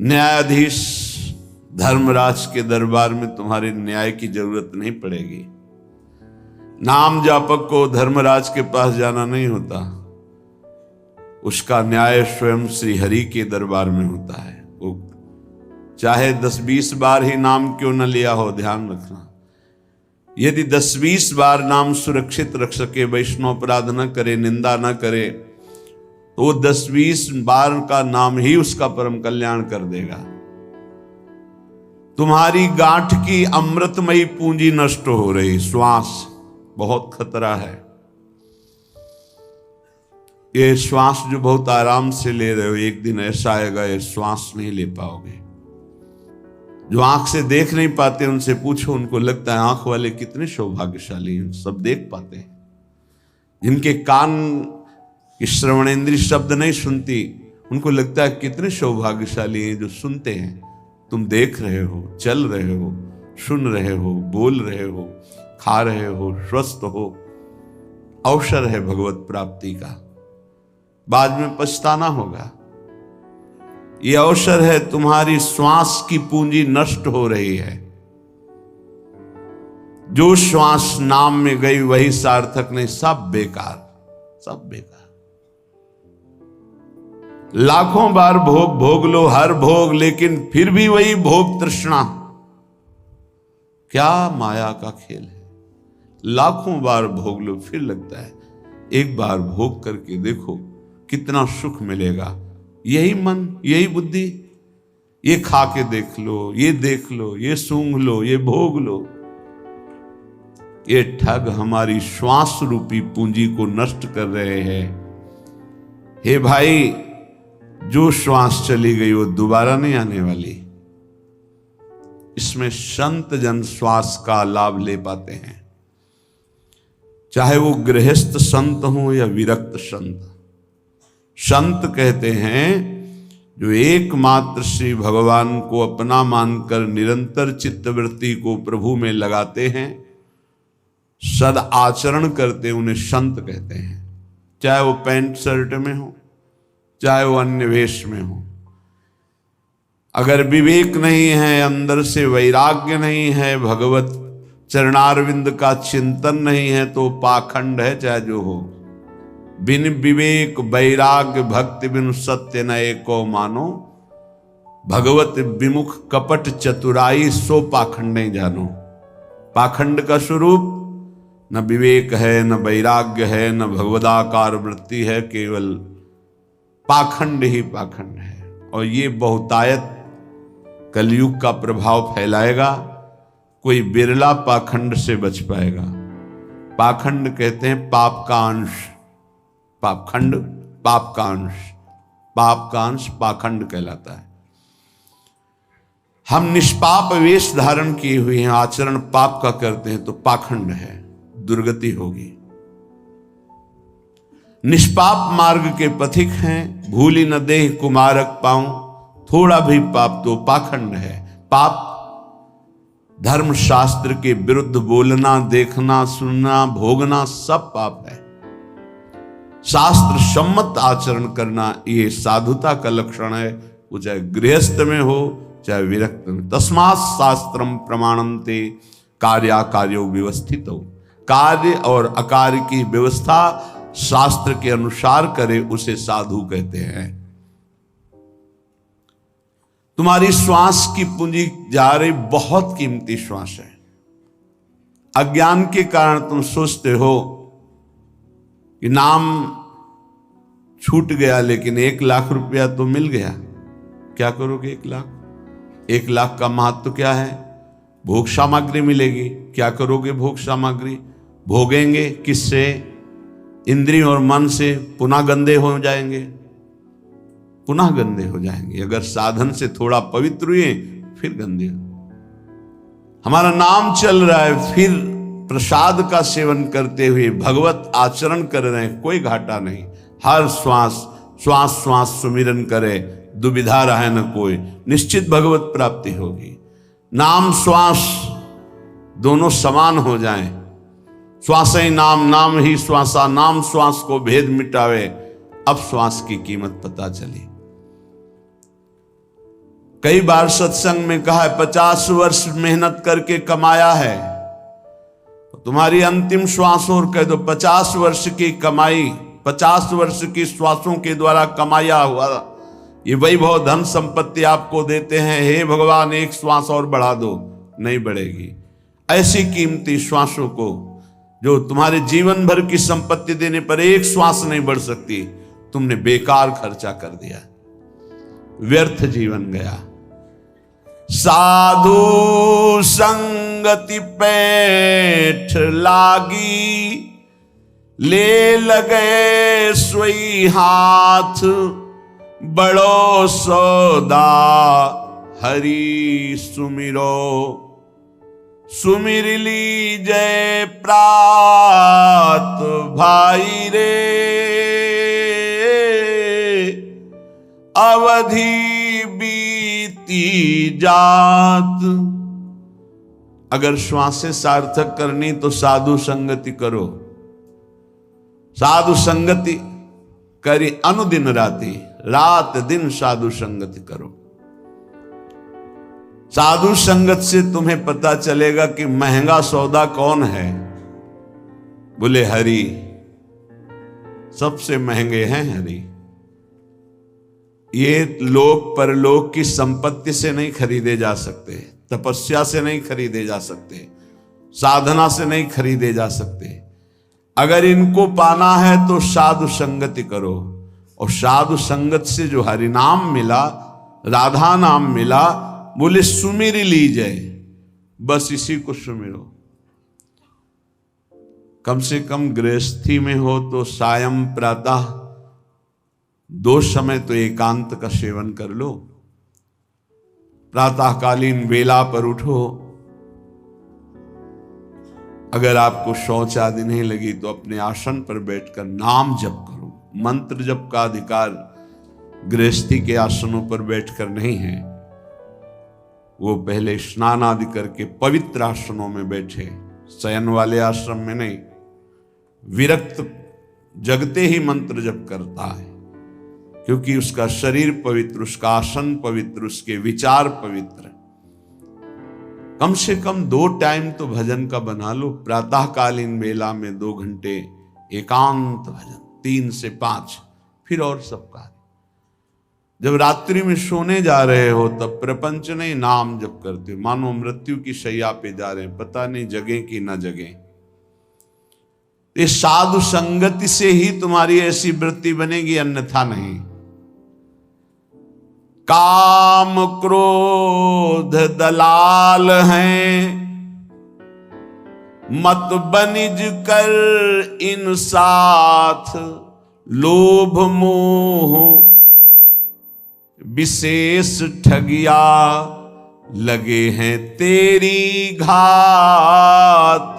न्यायाधीश धर्मराज के दरबार में तुम्हारे न्याय की जरूरत नहीं पड़ेगी। नाम जापक को धर्मराज के पास जाना नहीं होता, उसका न्याय स्वयं श्री हरि के दरबार में होता है। वो चाहे 10-20 बार ही नाम क्यों न लिया हो, ध्यान रखना। यदि 10-20 बार नाम सुरक्षित रख सके, वैष्णव अपराध न करे, निंदा न करे, तो 10-20 बार का नाम ही उसका परम कल्याण कर देगा। तुम्हारी गांठ की अमृतमयी पूंजी नष्ट हो रही, श्वास बहुत खतरा है। ये श्वास जो बहुत आराम से ले रहे हो, एक दिन ऐसा आएगा ये श्वास नहीं ले पाओगे। जो आंख से देख नहीं पाते उनसे पूछो, उनको लगता है आंख वाले कितने सौभाग्यशाली हैं, सब देख पाते हैं। जिनके कान की श्रवणेंद्रिय शब्द नहीं सुनती, उनको लगता है कितने सौभाग्यशाली हैं जो सुनते हैं। तुम देख रहे हो, चल रहे हो, सुन रहे हो, बोल रहे हो, खा रहे हो, स्वस्थ हो। अवसर है भगवत प्राप्ति का, बाद में पछताना होगा। ये अवसर है, तुम्हारी श्वास की पूंजी नष्ट हो रही है। जो श्वास नाम में गई वही सार्थक नहीं, सब बेकार, सब बेकार। लाखों बार भोग भोग लो, हर भोग, लेकिन फिर भी वही भोग तृष्णा। क्या माया का खेल है। लाखों बार भोग लो, फिर लगता है एक बार भोग करके देखो कितना सुख मिलेगा। यही मन, यही बुद्धि, ये खा के देख लो, ये देख लो, ये सूंघ लो, ये भोग लो। ये ठग हमारी श्वास रूपी पूंजी को नष्ट कर रहे हैं। हे भाई, जो श्वास चली गई वो दोबारा नहीं आने वाली। इसमें संत जन श्वास का लाभ ले पाते हैं, चाहे वो गृहस्थ संत हो या विरक्त संत। संत कहते हैं जो एकमात्र श्री भगवान को अपना मानकर निरंतर चित्तवृत्ति को प्रभु में लगाते हैं, सद आचरण करते, उन्हें संत कहते हैं। चाहे वो पैंट शर्ट में हो, चाहे वो अन्य वेश में हो। अगर विवेक नहीं है, अंदर से वैराग्य नहीं है, भगवत चरणारविंद का चिंतन नहीं है, तो पाखंड है चाहे जो हो। बिन विवेक वैराग्य भक्ति बिनु सत्य न एको मानो, भगवत विमुख कपट चतुराई सो पाखंड नहीं जानो। पाखंड का स्वरूप न विवेक है, न वैराग्य है, न भगवदाकार वृत्ति है, केवल पाखंड ही पाखंड है। और ये बहुतायत कलयुग का प्रभाव फैलाएगा। कोई बिरला पाखंड से बच पाएगा। पाखंड कहते हैं पाप का अंश, पापखंड पाप का अंश, पाप का अंश पाखंड कहलाता है। हम निष्पाप वेश धारण किए हुए हैं, आचरण पाप का करते हैं तो पाखंड है, दुर्गति होगी। निष्पाप मार्ग के पथिक हैं, भूली न देह कुमारक पाऊं, थोड़ा भी पाप तो पाखंड है। पाप धर्म शास्त्र के विरुद्ध बोलना, देखना, सुनना, भोगना सब पाप है। शास्त्र सम्मत आचरण करना ये साधुता का लक्षण है, वो चाहे गृहस्थ में हो चाहे विरक्त में। तस्मात् शास्त्रम प्रमाणन्ते कार्याकार्यो व्यवस्थितो। कार्य और अकार्य की व्यवस्था शास्त्र के अनुसार करे उसे साधु कहते हैं। तुम्हारी श्वास की पूंजी जा रही, बहुत कीमती श्वास है। अज्ञान के कारण तुम सोचते हो कि नाम छूट गया, लेकिन 1 लाख रुपया तो मिल गया। क्या करोगे 1 लाख? 1 लाख का महत्व क्या है? भोग सामग्री मिलेगी। क्या करोगे भोग सामग्री? भोगेंगे किससे? इंद्रिय और मन से। पुनः गंदे हो जाएंगे, पुनः गंदे हो जाएंगे। अगर साधन से थोड़ा पवित्र हुए फिर गंदे हो। हमारा नाम चल रहा है, फिर प्रसाद का सेवन करते हुए भगवत आचरण कर रहे हैं, कोई घाटा नहीं। हर श्वास श्वास श्वास सुमिरन करे, दुविधा रहे न कोई, निश्चित भगवत प्राप्ति होगी। नाम श्वास दोनों समान हो जाएं, श्वास ही नाम, नाम ही श्वासा, नाम श्वास को भेद मिटावे। अब श्वास की कीमत पता चली। कई बार सत्संग में कहा है 50 वर्ष मेहनत करके कमाया है, तुम्हारी अंतिम श्वास और कह दो 50 वर्ष की कमाई, 50 वर्ष की श्वासों के द्वारा कमाया हुआ ये वैभव धन संपत्ति आपको देते हैं, हे भगवान एक श्वास और बढ़ा दो, नहीं बढ़ेगी। ऐसी कीमती श्वासों को जो तुम्हारे जीवन भर की संपत्ति देने पर एक श्वास नहीं बढ़ सकती, तुमने बेकार खर्चा कर दिया, व्यर्थ जीवन गया। साधु संगति पैठ लागी, ले लगे सोई हाथ, बड़ो सौदा हरि सुमिरो, सुमिर लीजय प्रात भाई रे, अवधि बीती जात। अगर श्वासें सार्थक करनी तो साधु संगति करो, साधु संगति करी अनुदिन राति, रात दिन साधु संगति करो। साधु संगत से तुम्हें पता चलेगा कि महंगा सौदा कौन है। बोले हरि, सबसे महंगे हैं हरि। ये लोक परलोक की संपत्ति से नहीं खरीदे जा सकते, तपस्या से नहीं खरीदे जा सकते, साधना से नहीं खरीदे जा सकते। अगर इनको पाना है तो साधु संगति करो, और साधु संगत से जो हरि नाम मिला, राधा नाम मिला, बोले सुमिर लीजिए, बस इसी को सुमिरो। कम से कम गृहस्थी में हो तो सायं प्रातः 2 समय तो एकांत का सेवन कर लो। प्रातःकालीन वेला पर उठो। अगर आपको शौच आदि नहीं लगी तो अपने आसन पर बैठकर नाम जप करो। मंत्र जप का अधिकार गृहस्थी के आसनों पर बैठकर नहीं है, वो पहले स्नान आदि करके पवित्र आसनों में बैठे, शयन वाले आश्रम में नहीं। विरक्त जगते ही मंत्र जप करता है, क्योंकि उसका शरीर पवित्र, उसका आसन पवित्र, उसके विचार पवित्र। कम से कम 2 टाइम तो भजन का बना लो। प्रातःकालीन वेला में 2 घंटे एकांत भजन, 3 से 5, फिर और सब कार्य। जब रात्रि में सोने जा रहे हो तब प्रपंच नहीं, नाम जप करते हो, मानो मृत्यु की शैया पे जा रहे हैं, पता नहीं जगे कि न जगे। इस साधु संगति से ही तुम्हारी ऐसी वृत्ति बनेगी, अन्यथा नहीं। काम क्रोध दलाल हैं, मत बनिज कर इन साथ, लोभ मोह विशेष ठगिया, लगे हैं तेरी घात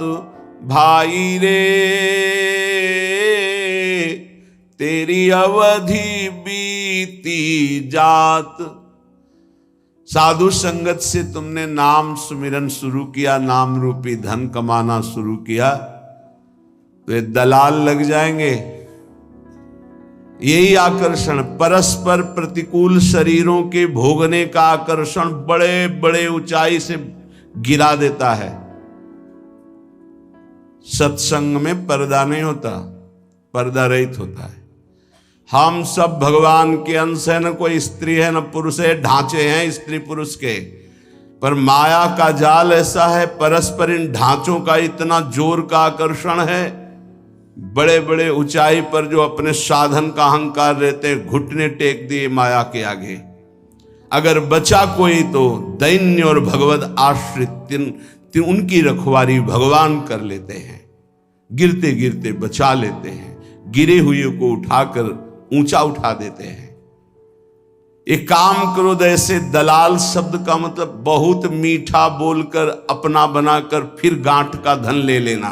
भाई रे, तेरी अवधि बीती जात। साधु संगत से तुमने नाम सुमिरन शुरू किया, नाम रूपी धन कमाना शुरू किया, तो ये दलाल लग जाएंगे। यही आकर्षण, परस्पर प्रतिकूल शरीरों के भोगने का आकर्षण बड़े बड़े ऊंचाई से गिरा देता है। सत्संग में पर्दा नहीं होता, पर्दा रहित होता है। हम सब भगवान के अंश है, न कोई स्त्री है न पुरुष है, ढांचे हैं स्त्री पुरुष के, पर माया का जाल ऐसा है, परस्पर इन ढांचों का इतना जोर का आकर्षण है। बड़े बड़े ऊंचाई पर जो अपने साधन का अहंकार रहते हैं, घुटने टेक दिए माया के आगे। अगर बचा कोई तो दैन्य और भगवत आश्रित उनकी रखवारी भगवान कर लेते हैं, गिरते गिरते बचा लेते हैं, गिरे हुए को उठाकर ऊंचा उठा देते हैं। एक काम करो, ऐसे दलाल शब्द का मतलब बहुत मीठा बोलकर अपना बनाकर फिर गांठ का धन ले लेना।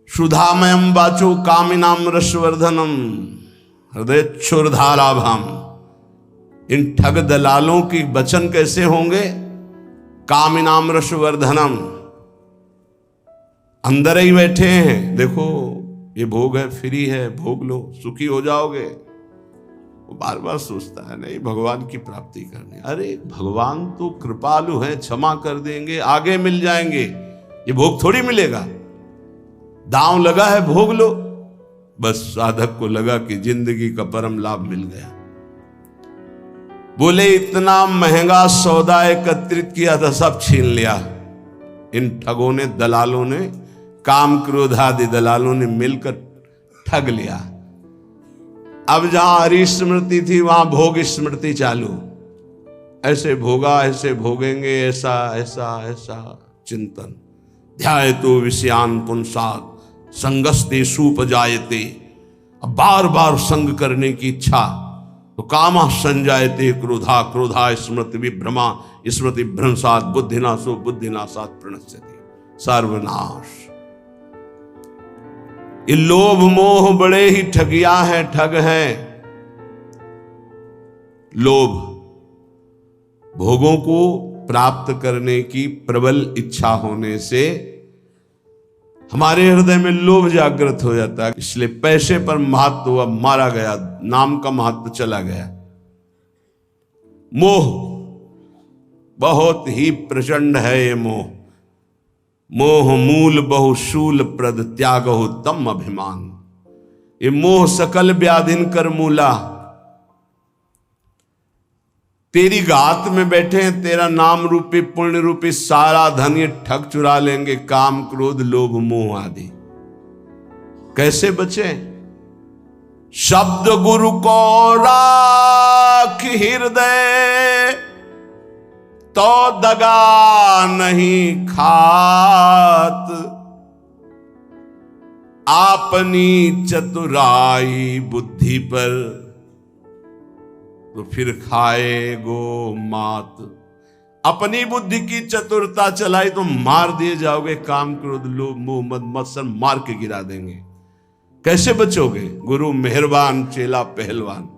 सुधामयम वाचो कामिनाम रसवर्धनम हृदय क्षुरधाराभम। इन ठग दलालों की वचन कैसे होंगे? कामिनाम रसवर्धनम, अंदर ही बैठे हैं, देखो ये भोग है, फ्री है, भोग लो, सुखी हो जाओगे। बार बार सोचता है नहीं भगवान की प्राप्ति करनी। अरे भगवान तो कृपालु है, क्षमा कर देंगे, आगे मिल जाएंगे, ये भोग थोड़ी मिलेगा। दांव लगा है, भोग लो। बस साधक को लगा कि जिंदगी का परम लाभ मिल गया। बोले इतना महंगा सौदा एकत्रित किया था, सब छीन लिया। इन ठगों ने, दलालों ने, काम क्रोध आदि दलालों ने मिलकर ठग लिया। अब जहां हरि स्मृति थी वहां भोग स्मृति चालू। ऐसे भोगा, ऐसे भोगेंगे, ऐसा ऐसा ऐसा चिंतन। ध्यायतो विषयान पुंसात् संगस्ते सुपजायते। अब बार बार संग करने की इच्छा, तो कामा संजायते क्रोधा, क्रोधा स्मृति विभ्रमा, स्मृति भ्रंशात् बुद्धिनाशो, बुद्धिनाशात् प्रणश्यति। सर्वनाश। ये लोभ मोह बड़े ही ठगिया हैं, ठग हैं। लोभ, भोगों को प्राप्त करने की प्रबल इच्छा होने से हमारे हृदय में लोभ जागृत हो जाता है। इसलिए पैसे पर महत्व हुआ, मारा गया, नाम का महत्व चला गया। मोह बहुत ही प्रचंड है ये मोह। मोह मूल बहुशूल प्रद त्यागहु तम अभिमान। ये मोह सकल व्याधिन कर मूला। तेरी गात में बैठे हैं, तेरा नाम रूपी पुण्य रूपी सारा धन ये ठग चुरा लेंगे। काम क्रोध लोभ मोह आदि। कैसे बचे? शब्द गुरु को राख हृदय, तो दगा नहीं खात। आपनी चतुराई बुद्धि पर, तो फिर खाए गो मात। अपनी बुद्धि की चतुरता चलाई तो मार दिए जाओगे। काम क्रोध लोभ मोह मद मत्सर मार के गिरा देंगे। कैसे बचोगे? गुरु मेहरबान, चेला पहलवान।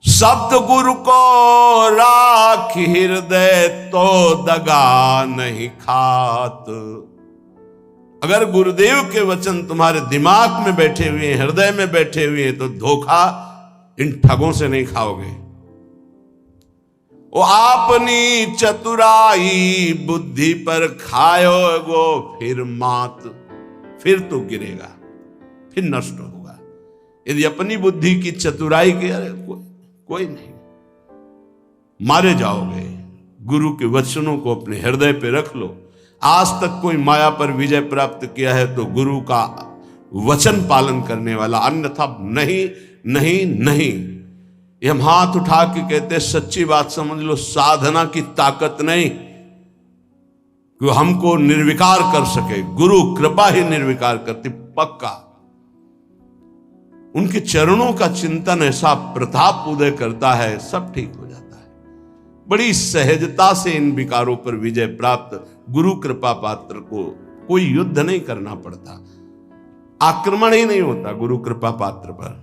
शब्द गुरु को राख हृदय, तो दगा नहीं खात। अगर गुरुदेव के वचन तुम्हारे दिमाग में बैठे हुए हैं, हृदय में बैठे हुए हैं, तो धोखा इन ठगों से नहीं खाओगे। वो आपनी चतुराई बुद्धि पर खाओगो फिर मात। फिर तो गिरेगा, फिर नष्ट होगा। यदि अपनी बुद्धि की चतुराई के, अरे कोई नहीं, मारे जाओगे। गुरु के वचनों को अपने हृदय पे रख लो। आज तक कोई माया पर विजय प्राप्त किया है तो गुरु का वचन पालन करने वाला, अन्यथा नहीं नहीं नहीं। ये हम हाथ उठा के कहते, सच्ची बात समझ लो, साधना की ताकत नहीं कि हमको निर्विकार कर सके। गुरु कृपा ही निर्विकार करती, पक्का। उनके चरणों का चिंतन ऐसा प्रताप उदय करता है, सब ठीक हो जाता है। बड़ी सहजता से इन विकारों पर विजय प्राप्त। गुरु कृपा पात्र को कोई युद्ध नहीं करना पड़ता, आक्रमण ही नहीं होता गुरु कृपा पात्र पर।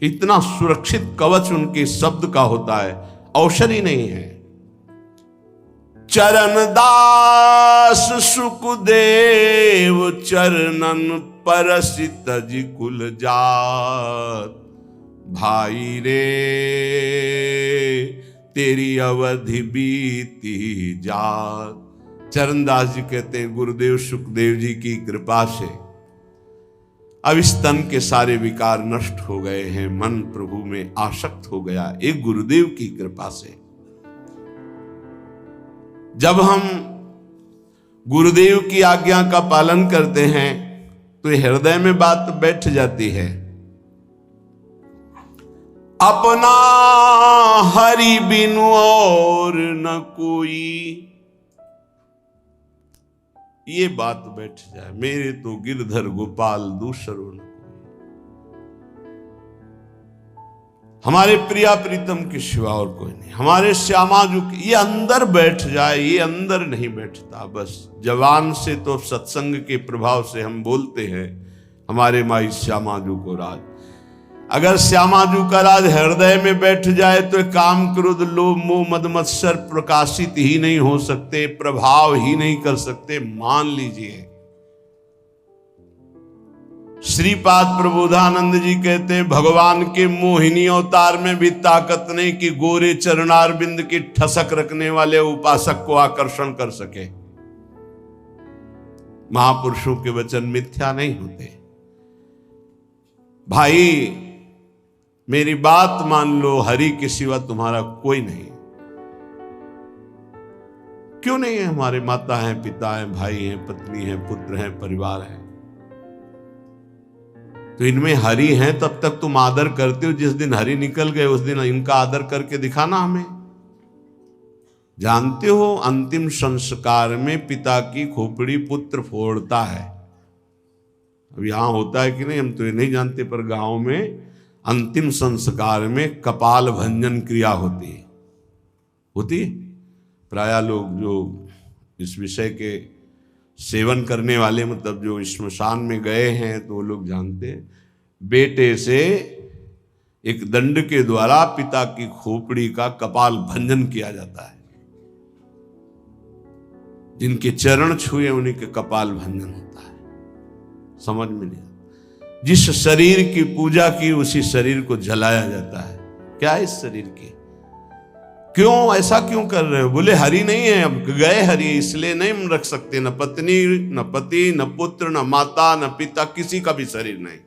इतना सुरक्षित कवच उनके शब्द का होता है, औषधि नहीं है। चरण दास सुखदेव चरणन परसित जी कुल जात। भाई रे तेरी अवधि बीती जात। चरणदास जी कहते हैं गुरुदेव सुखदेव जी की कृपा से अब इस तन के सारे विकार नष्ट हो गए हैं। मन प्रभु में आसक्त हो गया, एक गुरुदेव की कृपा से। जब हम गुरुदेव की आज्ञा का पालन करते हैं तो हृदय में बात बैठ जाती है। अपना हरि बिनु और न कोई, ये बात बैठ जाए। मेरे तो गिरधर गोपाल दूसरो न कोई। हमारे प्रिया प्रीतम के सिवा और कोई नहीं। हमारे श्यामा जो ये अंदर बैठ जाए, ये अंदर नहीं बैठता। बस जवान से तो सत्संग के प्रभाव से हम बोलते हैं हमारे माई श्यामाजू को राज। अगर श्यामाजू का राज हृदय में बैठ जाए तो काम क्रोध लोभ मोह मद मत्सर प्रकाशित ही नहीं हो सकते, प्रभाव ही नहीं कर सकते। मान लीजिए श्रीपाद प्रबोधानंद जी कहते हैं भगवान के मोहिनी अवतार में भी ताकत नहीं कि गोरे चरणारविंद की ठसक रखने वाले उपासक को आकर्षण कर सके। महापुरुषों के वचन मिथ्या नहीं होते। भाई मेरी बात मान लो, हरि के सिवा तुम्हारा कोई नहीं। क्यों नहीं है? हमारे माता हैं, पिता हैं, भाई हैं, पत्नी हैं, पुत्र हैं, परिवार है। तो इनमें हरि हैं तब तक तुम आदर करते हो। जिस दिन हरि निकल गए उस दिन इनका आदर करके दिखाना हमें। जानते हो अंतिम संस्कार में पिता की खोपड़ी पुत्र फोड़ता है। अब यहां होता है कि नहीं हम तो ये नहीं जानते, पर गांव में अंतिम संस्कार में कपाल भंजन क्रिया होती है। प्राय लोग जो इस विषय के सेवन करने वाले, मतलब जो श्मशान में गए हैं, तो वो लोग जानते हैं। बेटे से एक दंड के द्वारा पिता की खोपड़ी का कपाल भंजन किया जाता है। जिनके चरण छुए उन्हीं के कपाल भंजन होता है। समझ में नहीं आता। जिस शरीर की पूजा की उसी शरीर को जलाया जाता है। क्या है इस शरीर की? क्यों ऐसा क्यों कर रहे हो? बोले हरि नहीं है, अब गए हरि, इसलिए नहीं रख सकते। न पत्नी, न पति, न पुत्र, न माता, न पिता, किसी का भी शरीर नहीं।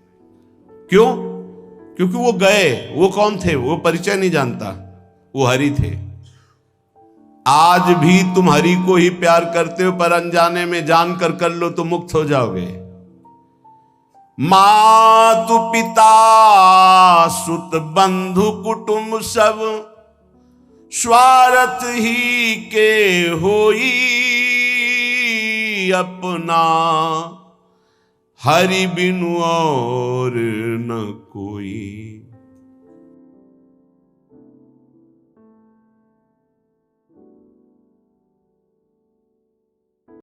क्यों? क्योंकि वो गए। वो कौन थे? वो परिचय नहीं जानता, वो हरि थे। आज भी तुम हरि को ही प्यार करते हो, पर अनजाने में जानकर कर लो तो मुक्त हो जाओगे। मातु पिता सुत बंधु कुटुंब सब स्वार्थ ही के होई, अपना हरि बिनु और न कोई।